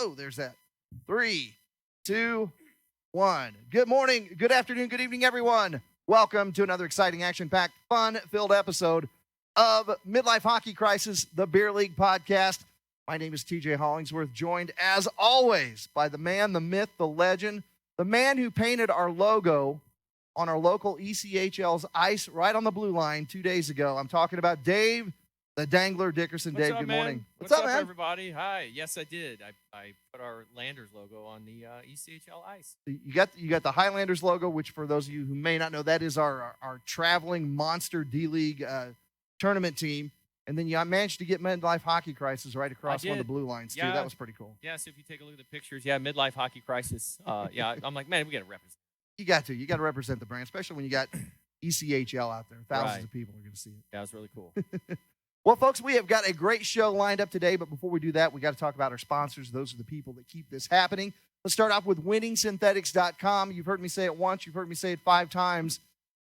Oh, there's that. 3, 2, 1. Good morning, good afternoon, good evening, everyone. Welcome to another exciting, action-packed, fun-filled episode of Midlife Hockey Crisis, the Beer League podcast. My name is TJ Hollingsworth, joined as always by the man, the myth, the legend, the man who painted our logo on our local ECHL's ice right on the blue line 2 days ago. I'm talking about Dave, the Dangler Dickerson. What's Dave, up, good man? morning. What's up, man? Everybody? Hi. Yes, I did. I put our Landers logo on the ECHL ice. You got the Highlanders logo, which for those of you who may not know, that is our traveling monster D-League tournament team. And then you managed to get Midlife Hockey Crisis right across one of the blue lines, too. That was pretty cool. Yeah, so if you take a look at the pictures, Midlife Hockey Crisis. I'm like, man, we got to represent. You got to represent the brand, especially when you got ECHL out there. Thousands of people are going to see it. Yeah, it was really cool. Well, folks, we have got a great show lined up today, but before we do that, we got to talk about our sponsors. Those are the people that keep this happening. Let's start off with winningsynthetics.com. You've heard me say it once. You've heard me say it 5 times.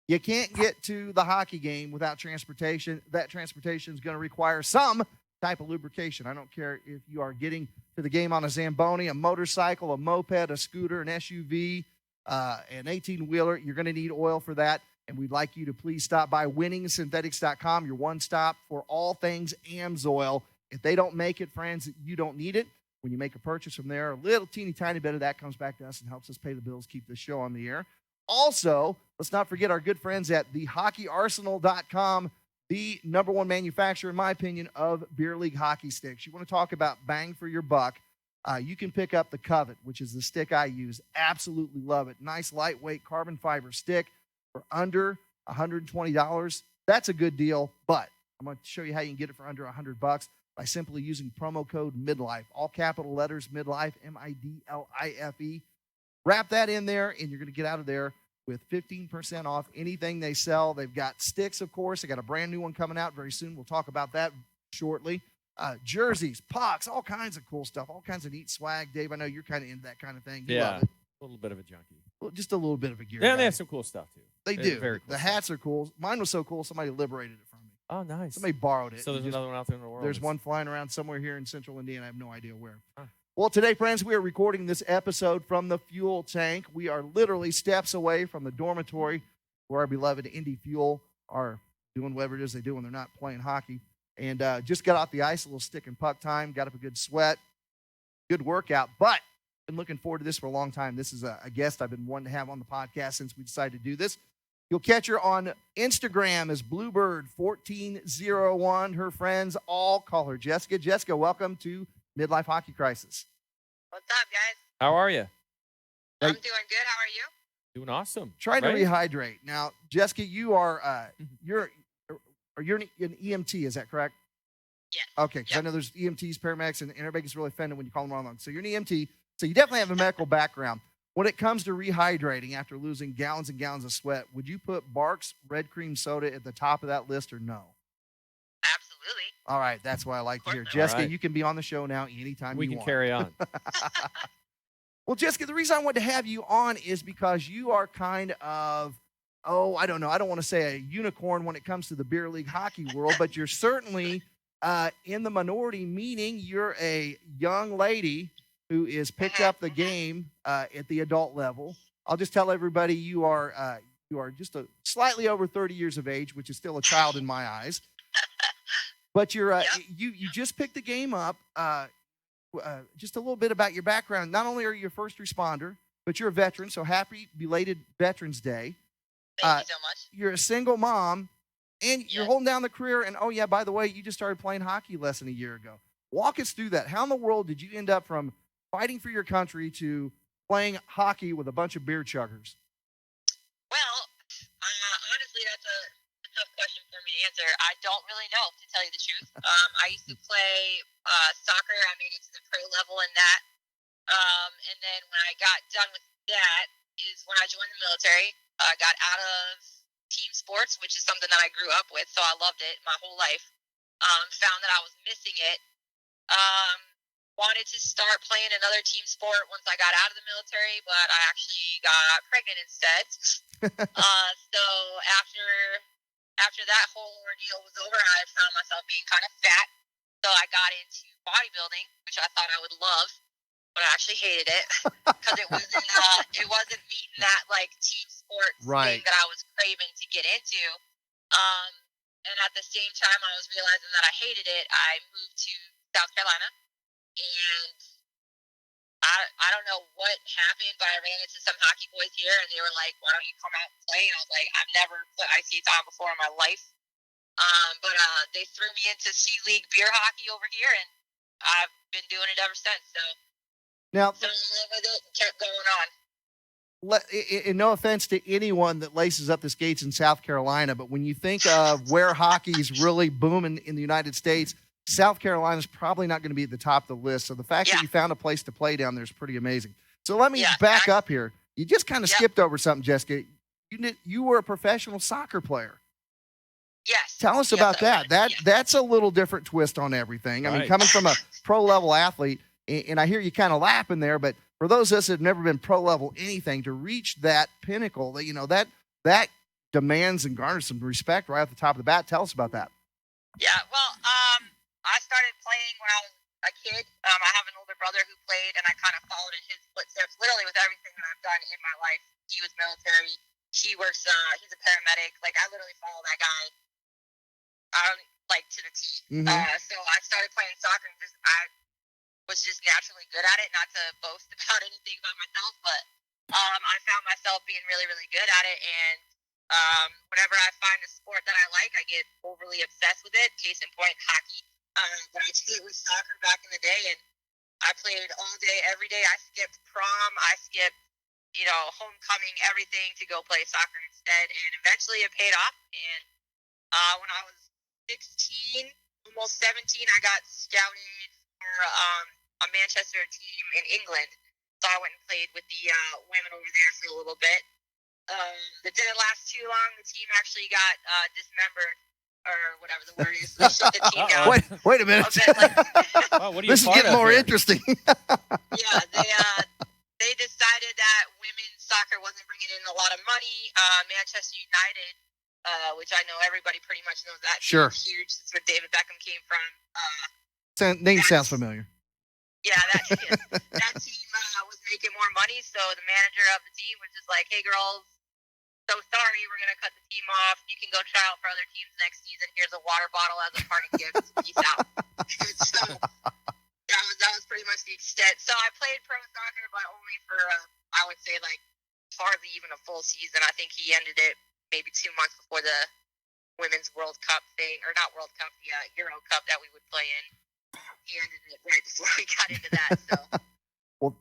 You can't get to the hockey game without transportation. That transportation is going to require some type of lubrication. I don't care if you are getting to the game on a Zamboni, a motorcycle, a moped, a scooter, an SUV, an 18-wheeler. You're going to need oil for that. And we'd like you to please stop by winningsynthetics.com, your one stop for all things AMSOIL. If they don't make it, friends, you don't need it. When you make a purchase from there, a little teeny tiny bit of that comes back to us and helps us pay the bills, keep this show on the air. Also, let's not forget our good friends at thehockeyarsenal.com, the number one manufacturer, in my opinion, of beer league hockey sticks. You want to talk about bang for your buck, you can pick up the Covet, which is the stick I use. Absolutely love it. Nice, lightweight carbon fiber stick for under $120. That's a good deal, but I'm going to show you how you can get it for under $100 by simply using promo code MIDLIFE. All capital letters, MIDLIFE, MIDLIFE. Wrap that in there, and you're going to get out of there with 15% off anything they sell. They've got sticks, of course. They got a brand new one coming out very soon. We'll talk about that shortly. Jerseys, pucks, all kinds of cool stuff, all kinds of neat swag. Dave, I know you're kind of into that kind of thing. You love it. A little bit of a junkie. Well, just a little bit of a gear. Yeah, guy. they have some cool stuff, too. They do. Very cool the hats are cool. Mine was so cool, somebody liberated it from me. Oh, nice. Somebody borrowed it. So there's another one out there in the world. There's one flying around somewhere here in central Indiana. I have no idea where. Huh. Well, today, friends, we are recording this episode from the fuel tank. We are literally steps away from the dormitory where our beloved Indy Fuel are doing whatever it is they do when they're not playing hockey. And just got off the ice, a little stick and puck time, got up a good sweat, good workout. But been looking forward to this for a long time. This is a guest I've been wanting to have on the podcast since we decided to do this. You'll catch her on Instagram as Bluebird1401. Her friends all call her Jessica. Jessica, welcome to Midlife Hockey Crisis. What's up, guys? How are you? I'm doing good. How are you? Doing awesome. Trying to rehydrate. Now, Jessica, you are you're an EMT, is that correct? Yes. Okay, because I know there's EMTs, paramedics, and everybody gets really offended when you call them wrong. So you're an EMT, so you definitely have a medical background. When it comes to rehydrating after losing gallons and gallons of sweat, would you put Barq's Red Cream Soda at the top of that list or no? Absolutely. All right, that's what I like to hear. Jessica, right. You can be on the show now anytime we you can want. carry on. Well, Jessica, the reason I wanted to have you on is because you are kind of, I don't know. I don't want to say a unicorn when it comes to the beer league hockey world, but you're certainly in the minority, meaning you're a young lady who is picked up the game at the adult level. I'll just tell everybody you are just slightly over 30 years of age, which is still a child in my eyes. But you're you just picked the game up. Just a little bit about your background. Not only are you a first responder, but you're a veteran. So happy belated Veterans Day. Thank you so much. You're a single mom, and you're holding down the career. And by the way, you just started playing hockey less than a year ago. Walk us through that. How in the world did you end up from fighting for your country to playing hockey with a bunch of beer chuggers? Well, honestly, that's a tough question for me to answer. I don't really know, to tell you the truth. I used to play soccer. I made it to the pro level in that. And then when I got done with that is when I joined the military. I got out of team sports, which is something that I grew up with, so I loved it my whole life. Found that I was missing it. Wanted to start playing another team sport once I got out of the military, but I actually got pregnant instead. So after that whole ordeal was over, I found myself being kind of fat. So I got into bodybuilding, which I thought I would love. but I actually hated it because it wasn't meeting that like team sports Right. thing that I was craving to get into. Um, and at the same time, I was realizing that I hated it. I moved to South Carolina, and I don't know what happened, but I ran into some hockey boys here, and they were like, "Why don't you come out and play?" And I was like, "I've never put ice skates on before in my life." But they threw me into C League beer hockey over here, and I've been doing it ever since. So Now, fell in love with it and kept going on. and no offense to anyone that laces up the skates in South Carolina, but when you think of where hockey's really booming in the United States, South Carolina's probably not going to be at the top of the list. So the fact that you found a place to play down there is pretty amazing. So let me back up here. You just kind of skipped over something, Jessica. You were a professional soccer player. Yes. Tell us about that. That's a little different twist on everything. I mean, coming from a pro level athlete, and I hear you kind of laughing there, but for those of us that have never been pro level anything, to reach that pinnacle, that demands and garners some respect right off the top of the bat. Tell us about that. Yeah. Well, I started playing when I was a kid. I have an older brother who played, and I kind of followed in his footsteps. Literally with everything that I've done in my life. He was military. He works. He's a paramedic. Like I literally follow that guy. To the T. Mm-hmm. So I started playing soccer, and I was just naturally good at it. Not to boast about anything about myself, but I found myself being really, really good at it. And whenever I find a sport that I like, I get overly obsessed with it. Case in point, hockey. But I did it with soccer back in the day, and I played all day, every day. I skipped prom. I skipped, homecoming, everything to go play soccer instead. And eventually it paid off. And when I was 16, almost 17, I got scouted for a Manchester team in England. So I went and played with the women over there for a little bit. It didn't last too long. The team actually got dismembered, or whatever the word is. They shut the team down. Wait a minute. Wow, what are you This is getting more interesting. Yeah, they decided that women's soccer wasn't bringing in a lot of money. Manchester United, which I know everybody pretty much knows that. Sure. Huge. That's where David Beckham came from. Name sounds familiar. Yeah, that team was making more money, so the manager of the team was just like, "Hey, girls, so sorry, we're going to cut the team off. You can go try out for other teams next season. Here's a water bottle as a parting gift. Peace out." So that was pretty much the extent. So I played pro soccer, but only for, I would say, like, hardly even a full season. I think he ended it maybe 2 months before the Women's World Cup thing, or not World Cup, the Euro Cup that we would play in. He ended it right before we got into that. So. Well,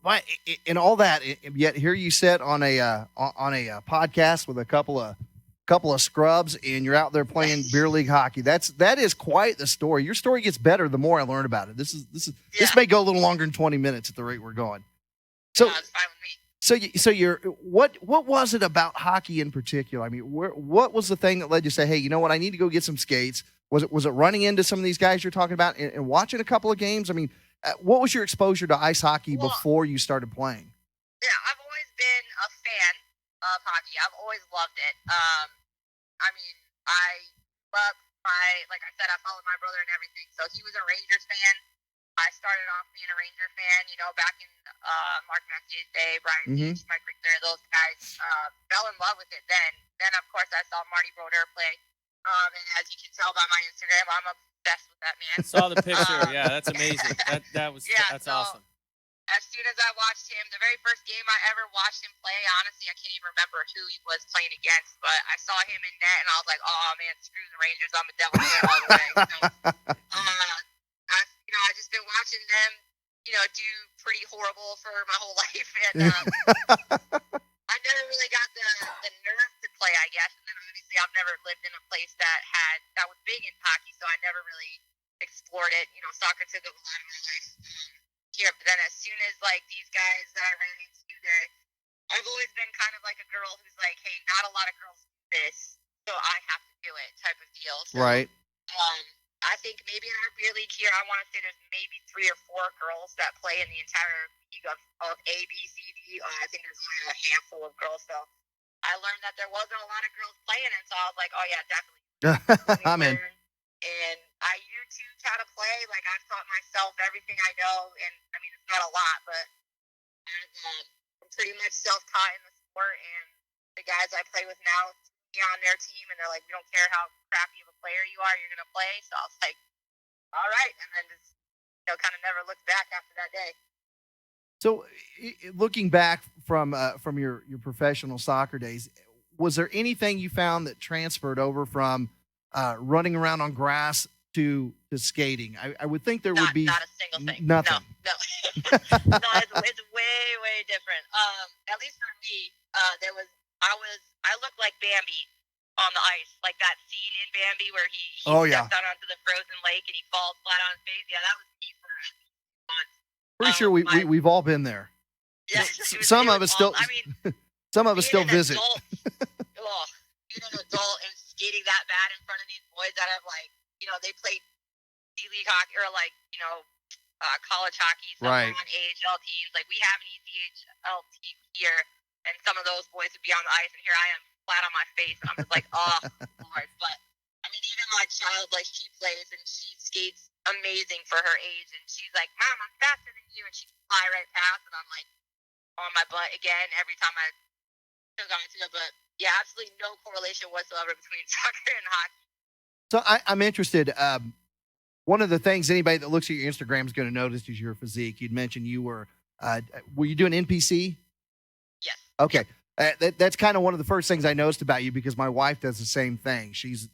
and all that, yet here you sit on a podcast with a couple of scrubs, and you're out there playing beer league hockey. That is quite the story. Your story gets better the more I learn about it. This may go a little longer than 20 minutes at the rate we're going. So, it's fine with me. So you're what was it about hockey in particular? I mean, what was the thing that led you to say, hey, you know what, I need to go get some skates? Was it running into some of these guys you're talking about and watching a couple of games? I mean, what was your exposure to ice hockey before you started playing? Yeah, I've always been a fan of hockey. I've always loved it. I mean, like I said, I followed my brother and everything. So he was a Rangers fan. I started off being a Ranger fan, back in Mark Messier's day, Brian Beach, Mike Richter, those guys. Fell in love with it then. Then, of course, I saw Marty Brodeur play. And as you can tell by my Instagram, I'm obsessed with that man. Saw the picture. Yeah, that's amazing. That's awesome. As soon as I watched him, the very first game I ever watched him play, honestly, I can't even remember who he was playing against, but I saw him in net, and I was like, oh, man, screw the Rangers. I'm a devil fan all the way. So, I've just been watching them, do pretty horrible for my whole life, and I never really got the nerve to play, I guess, and then obviously I've never lived in a place that was big in hockey, so I never really explored it. Soccer took up a lot of my life. Here, but then as soon as like these guys that I ran into, I've always been kind of like a girl who's like, hey, not a lot of girls do this, so I have to do it type of deal. So, right. I think maybe in our beer league here, I want to say there's maybe 3 or 4 girls that play in the entire league of A, B, C, D. I think there's only a handful of girls. So I learned that there wasn't a lot of girls playing, and so I was like, oh yeah, definitely. I'm in. And I YouTubed how to play, like I've taught myself everything I know, and I mean it's not a lot, but I'm pretty much self-taught in the sport. And the guys I play with now see me on their team, and they're like, "We don't care how crappy of a player you are, you're gonna play." So I was like, "All right," and then just kind of never looked back after that day. So, looking back from your professional soccer days, was there anything you found that transferred over from running around on grass to skating? I would think there would be not a single thing. Nothing. No. No, it's way different. At least for me, I looked like Bambi on the ice, like that scene in Bambi where he steps out onto the frozen lake and he falls flat on his face. Yeah, that was me for months. Pretty sure we've all been there. Yeah, some of us still. I mean, some of us still visit. Being an adult and skating that bad in front of these boys that have they played D-League hockey or college hockey, some right. on AHL teams. Like we have an ECHL team here, and some of those boys would be on the ice, and here I am flat on my face, and I'm just like, oh Lord. But I mean, even my child, like she plays and she skates amazing for her age, and she's like, "Mom, I'm faster than you," and she fly right past, and I'm like on my butt again every time I took onto it. But yeah, absolutely no correlation whatsoever between soccer and hockey. So I'm interested. One of the things anybody that looks at your Instagram is going to notice is your physique. You'd mentioned you were you doing NPC? Yes. Okay. That's kind of one of the first things I noticed about you because my wife does the same thing. She's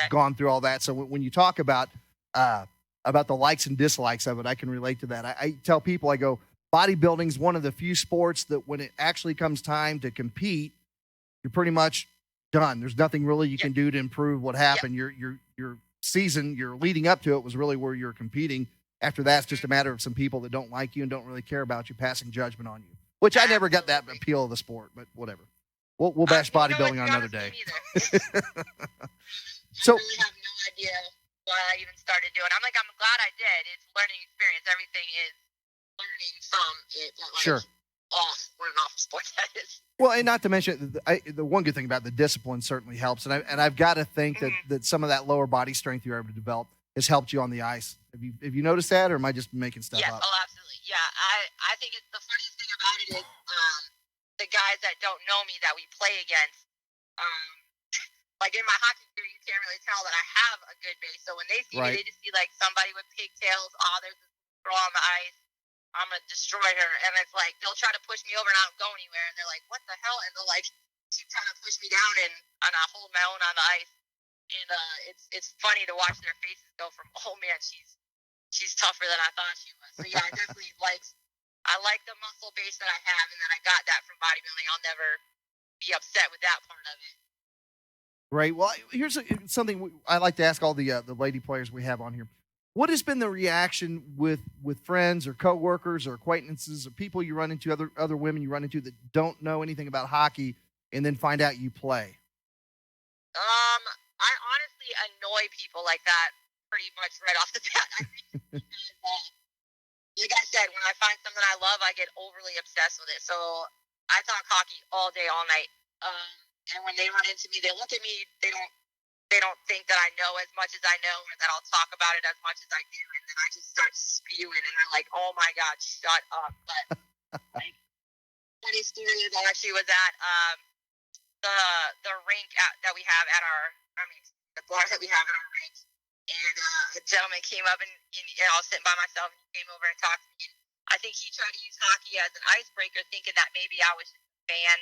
gone through all that. So when you talk about the likes and dislikes of it, I can relate to that. I tell people, I go, bodybuilding is one of the few sports that when it actually comes time to compete, you're pretty much done. There's nothing really you can do to improve what happened. Your season, you're leading up to it was really where you're competing. After that, it's just a matter of some people that don't like you and don't really care about you passing judgment on you. Which I never got that appeal of the sport, but whatever. We'll bash bodybuilding on another day. So I really have no idea why I even started doing it. I'm glad I did. It's a learning experience. Everything is learning from it. But sure. What an awful sport that is. Well, and not to mention, the one good thing about the discipline certainly helps. And I've got to think that some of that lower body strength you're able to develop has helped you on the ice. Have you noticed that, or am I just making stuff up? Yes, absolutely. Yeah, I think it's the funniest thing about it is the guys that don't know me that we play against. Like in my hockey career, you can't really tell that I have a good base. So when they see me, they just see like somebody with pigtails. Oh, there's this girl on the ice. I'm gonna destroy her. And it's like they'll try to push me over and I don't go anywhere. And they're like, "What the hell?" And they'll like keep trying to push me down, and I hold my own on the ice. And it's funny to watch their faces go from, "Oh man, she's tougher than I thought she was." So yeah, I definitely I like the muscle base that I have, and then I got that from bodybuilding. I'll never be upset with that part of it. Right. Well, here's something I like to ask all the lady players we have on here. What has been the reaction with friends or coworkers or acquaintances or people you run into, other women you run into that don't know anything about hockey and then find out you play? I honestly annoy people like that pretty much right off the bat. I think like I said, when I find something I love, I get overly obsessed with it. So I talk hockey all day, all night. And when they run into me, they look at me. They don't think that I know as much as I know, or that I'll talk about it as much as I do. And then I just start spewing, and they're like, "Oh my God, shut up!" But like, funny story is I actually was at the rink that we have at the bar that we have at our rink. And a gentleman came up and I was sitting by myself, and he came over and talked to me. And I think he tried to use hockey as an icebreaker, thinking that maybe I was just a fan,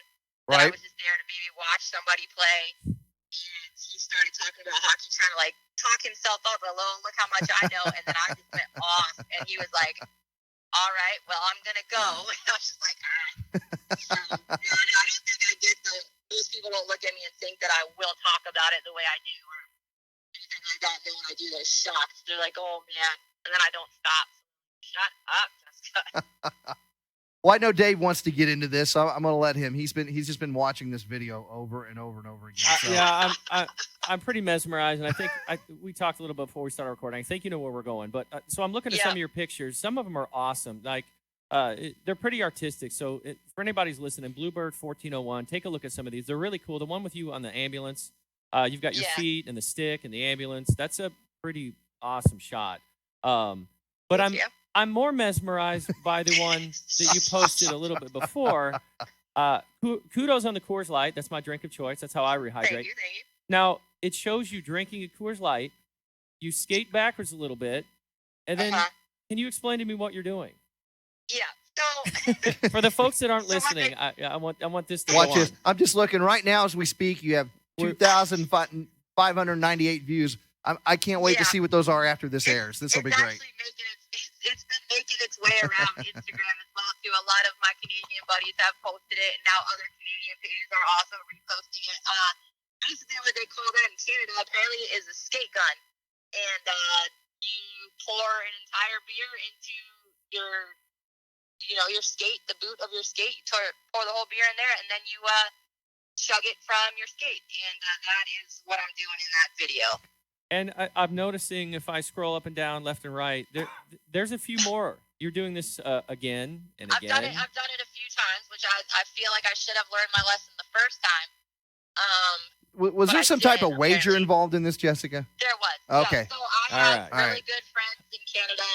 that I was just there to maybe watch somebody play. And he started talking about hockey, trying to like talk himself up. Look how much I know. And then I just went off, and he was like, "All right, well, I'm gonna go." And I was just like, "All right." So, I don't think I get those people don't look at me and think that I will talk about it the way I do, or anything like that. Then when I do, they're shocked. They're like, "Oh man," and then I don't stop. Shut up, Jessica. Well, I know Dave wants to get into this, so I'm going to let him. He's just been watching this video over and over and over again. So. Yeah, I'm pretty mesmerized, and I think we talked a little bit before we started recording. I think you know where we're going, but so I'm looking at some of your pictures. Some of them are awesome. Like they're pretty artistic. So for anybody who's listening, Bluebird 1401, take a look at some of these. They're really cool. The one with you on the ambulance, you've got your feet and the stick and the ambulance. That's a pretty awesome shot. But Thank you. I'm more mesmerized by the one that you posted a little bit before. Kudos on the Coors Light. That's my drink of choice. That's how I rehydrate. Thank you. Now, it shows you drinking a Coors Light. You skate backwards a little bit. And then, can you explain to me what you're doing? Yeah. So for the folks that aren't listening, I want this to watch go this. on. I'm just looking right now as we speak. You have 2,598 views. I can't wait to see what those are after this airs. This will be great. It's been making its way around Instagram as well too. A lot of my Canadian buddies have posted it, and now other Canadian pages are also reposting it. Basically, what they call that in Canada apparently is a skate gun, and you pour an entire beer into your skate, the boot of your skate. You pour the whole beer in there, and then you chug it from your skate, and that is what I'm doing in that video. And I'm noticing if I scroll up and down, left and right, there's a few more. You're doing this again and again. I've done it a few times, which I feel like I should have learned my lesson the first time. Was there some type of wager involved in this, Jessica? There was. Okay. Yeah. So I have really good friends in Canada.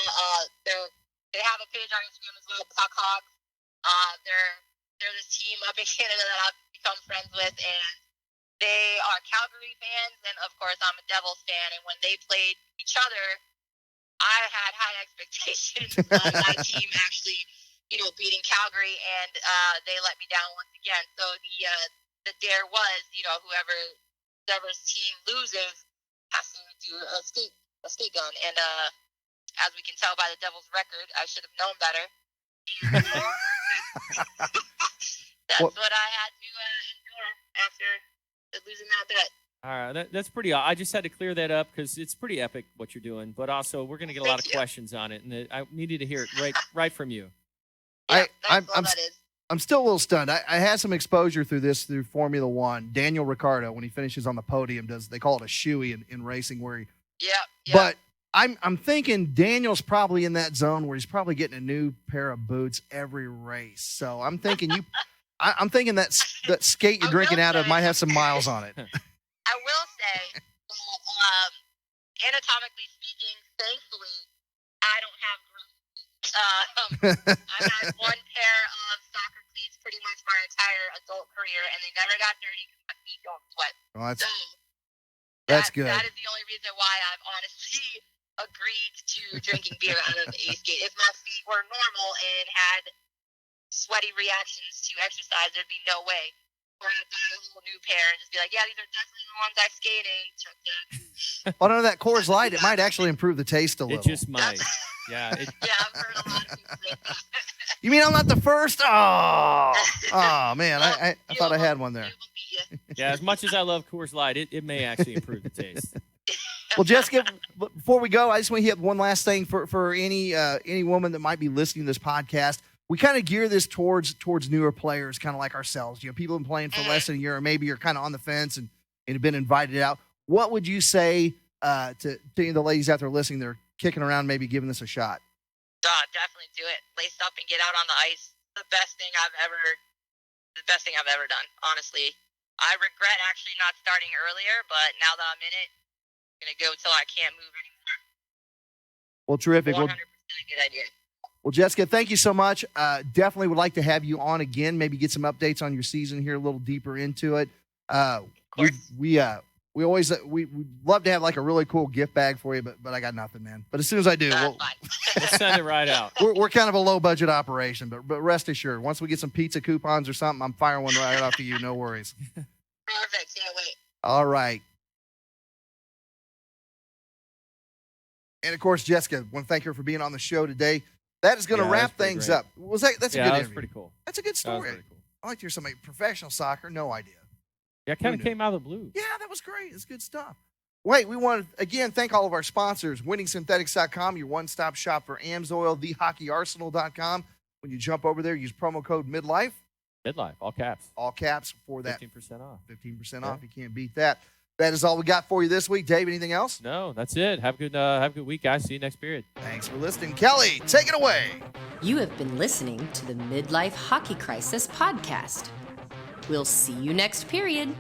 They have a page on Instagram as well, Puck Hogs. They're this team up in Canada that I've become friends with, and they are Calgary fans, and of course I'm a Devils fan. And when they played each other, I had high expectations of my team actually, beating Calgary, and they let me down once again. So the dare was, whoever's team loses has to do a skate gun. And as we can tell by the Devils' record, I should have known better. That's what I had to endure after losing that bet. All right, that's pretty. I just had to clear that up because it's pretty epic what you're doing. But also, we're going to get a lot of questions on it, and I needed to hear it right from you. Yeah, I'm still a little stunned. I had some exposure through Formula One. Daniel Ricciardo, when he finishes on the podium, they call it a shoey in racing, where he. Yeah. But I'm thinking Daniel's probably in that zone where he's probably getting a new pair of boots every race. So I'm thinking I'm thinking that skate you're drinking out of might have some miles on it. I will say that, anatomically speaking, thankfully, I don't have I've had one pair of soccer cleats pretty much my entire adult career, and they never got dirty because my feet don't sweat. Well, that's good. That is the only reason why I've honestly agreed to drinking beer out of a skate. If my feet were normal and had sweaty reactions to exercise, there'd be no way. Or I'd buy a whole new pair and just be like, yeah, these are definitely the ones I skated. Well, under that Coors Light, it might actually improve the taste a little. It just might. Yeah. Yeah, I've heard a lot of people say that. You mean I'm not the first? Oh man, I thought I had one there. Yeah, as much as I love Coors Light, it may actually improve the taste. Well, Jessica, before we go, I just want to hit one last thing for any woman that might be listening to this podcast. We kind of gear this towards newer players, kind of like ourselves. People have been playing for less than a year, or maybe you're kind of on the fence and have been invited out. What would you say to the ladies out there listening that are kicking around, maybe giving this a shot? Definitely do it. Lace up and get out on the ice. The best thing I've ever done, honestly. I regret actually not starting earlier, but now that I'm in it, I'm going to go till I can't move anymore. Well, terrific. 100% a good idea. Well, Jessica, thank you so much. Definitely would like to have you on again, maybe get some updates on your season here, a little deeper into it. We'd love to have like a really cool gift bag for you, but I got nothing, man. But as soon as I do, we'll send it right out. We're kind of a low budget operation, but rest assured, once we get some pizza coupons or something, I'm firing one right off to you. No worries. Perfect. Can't wait. All right. And of course, Jessica, I want to thank her for being on the show today. That is going to wrap things up. That's a good interview. Was pretty cool. That's a good story. Cool. I like to hear somebody professional soccer. No idea. Yeah, it kind of came out of the blue. Yeah, that was great. It's good stuff. Wait, we want to, again, thank all of our sponsors. WinningSynthetics.com, your one-stop shop for AMSOIL, TheHockeyArsenal.com. When you jump over there, use promo code MidLife. MidLife, all caps. All caps for that. 15% off. 15% off. You can't beat that. That is all we got for you this week. Dave, anything else? No, that's it. Have a good week, guys. See you next period. Thanks for listening. Kelly, take it away. You have been listening to the Midlife Hockey Crisis podcast. We'll see you next period.